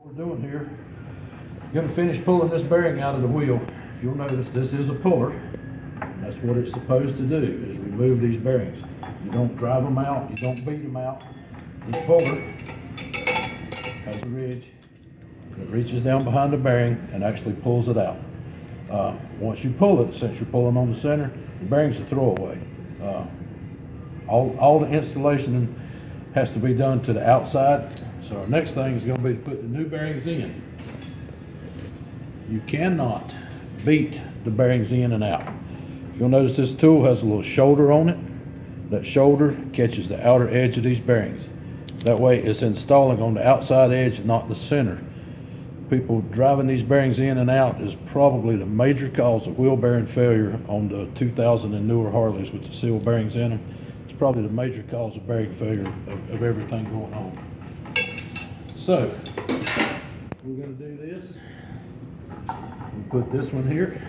We're doing here, going to finish pulling this bearing out of the wheel. If you'll notice, this is a puller. That's what it's supposed to do, is remove these bearings. You don't drive them out, you don't beat them out. This puller has a ridge that reaches down behind the bearing and actually pulls it out. Once you pull it, since you're pulling on the center, the bearing's a throwaway. All the installation has to be done to the outside. So our next thing is going to be to put the new bearings in. You cannot beat the bearings in and out. If you'll notice, this tool has a little shoulder on it. That shoulder catches the outer edge of these bearings. That way it's installing on the outside edge, not the center. People driving these bearings in and out is probably the major cause of wheel bearing failure on the 2000 and newer Harleys with the seal bearings in them. It's probably the major cause of bearing failure of everything going on. So, we're going to do this. We'll put this one here.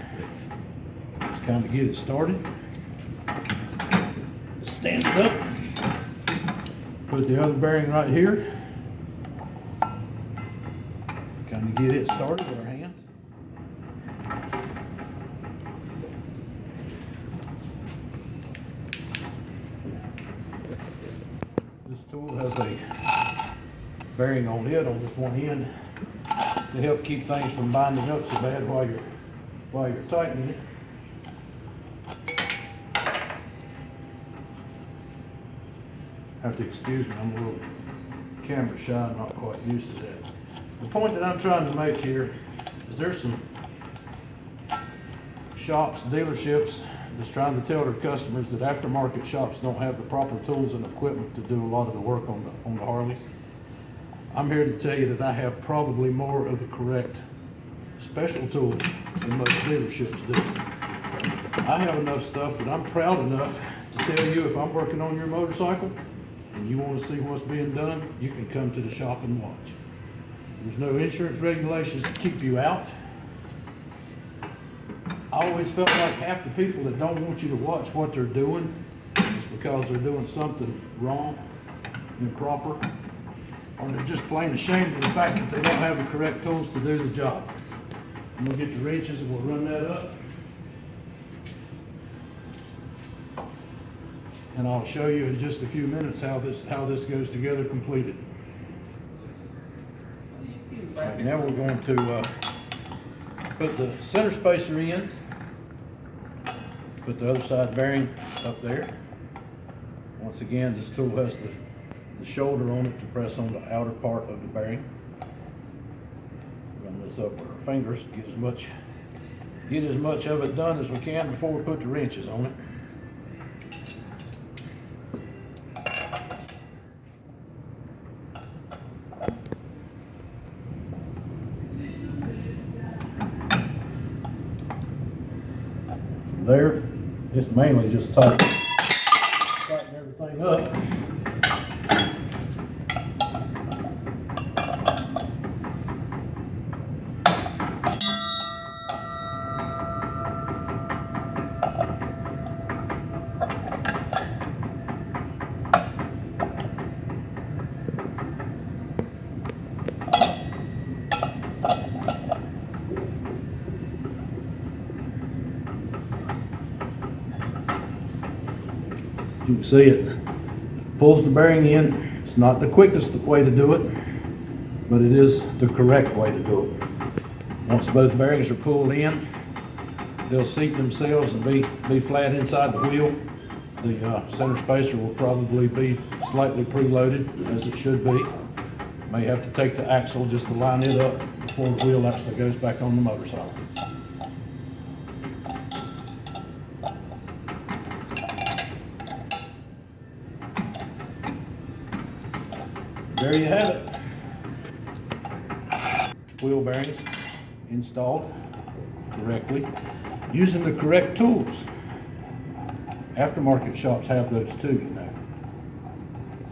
Just kind of get it started. Stand it up. Put the other bearing right here. Kind of get it started with our hands. This tool has a bearing on it on this one end to help keep things from binding up so bad while you're tightening it. Have to excuse me, I'm a little camera shy, I'm not quite used to that. The point that I'm trying to make here is there's some shops, dealerships that's trying to tell their customers that aftermarket shops don't have the proper tools and equipment to do a lot of the work on the Harleys. I'm here to tell you that I have probably more of the correct special tools than most dealerships do. I have enough stuff that I'm proud enough to tell you, if I'm working on your motorcycle and you want to see what's being done, you can come to the shop and watch. There's no insurance regulations to keep you out. I always felt like half the people that don't want you to watch what they're doing is because they're doing something wrong, improper, or they're just plain ashamed of the fact that they don't have the correct tools to do the job. I'm going to get the wrenches and we'll run that up. And I'll show you in just a few minutes how this goes together completed. Right, now we're going to put the center spacer in, put the other side bearing up there. Once again, this tool has the shoulder on it to press on the outer part of the bearing. Run this up with our fingers, get as much of it done as we can before we put the wrenches on it. There, it's mainly just tighten everything up. You can see it pulls the bearing in. It's not the quickest way to do it, but it is the correct way to do it. Once both bearings are pulled in, they'll seat themselves and be flat inside the wheel. The center spacer will probably be slightly preloaded, as it should be. May have to take the axle just to line it up before the wheel actually goes back on the motorcycle. There you have it. Wheel bearings installed correctly using the correct tools. Aftermarket shops have those too, you know.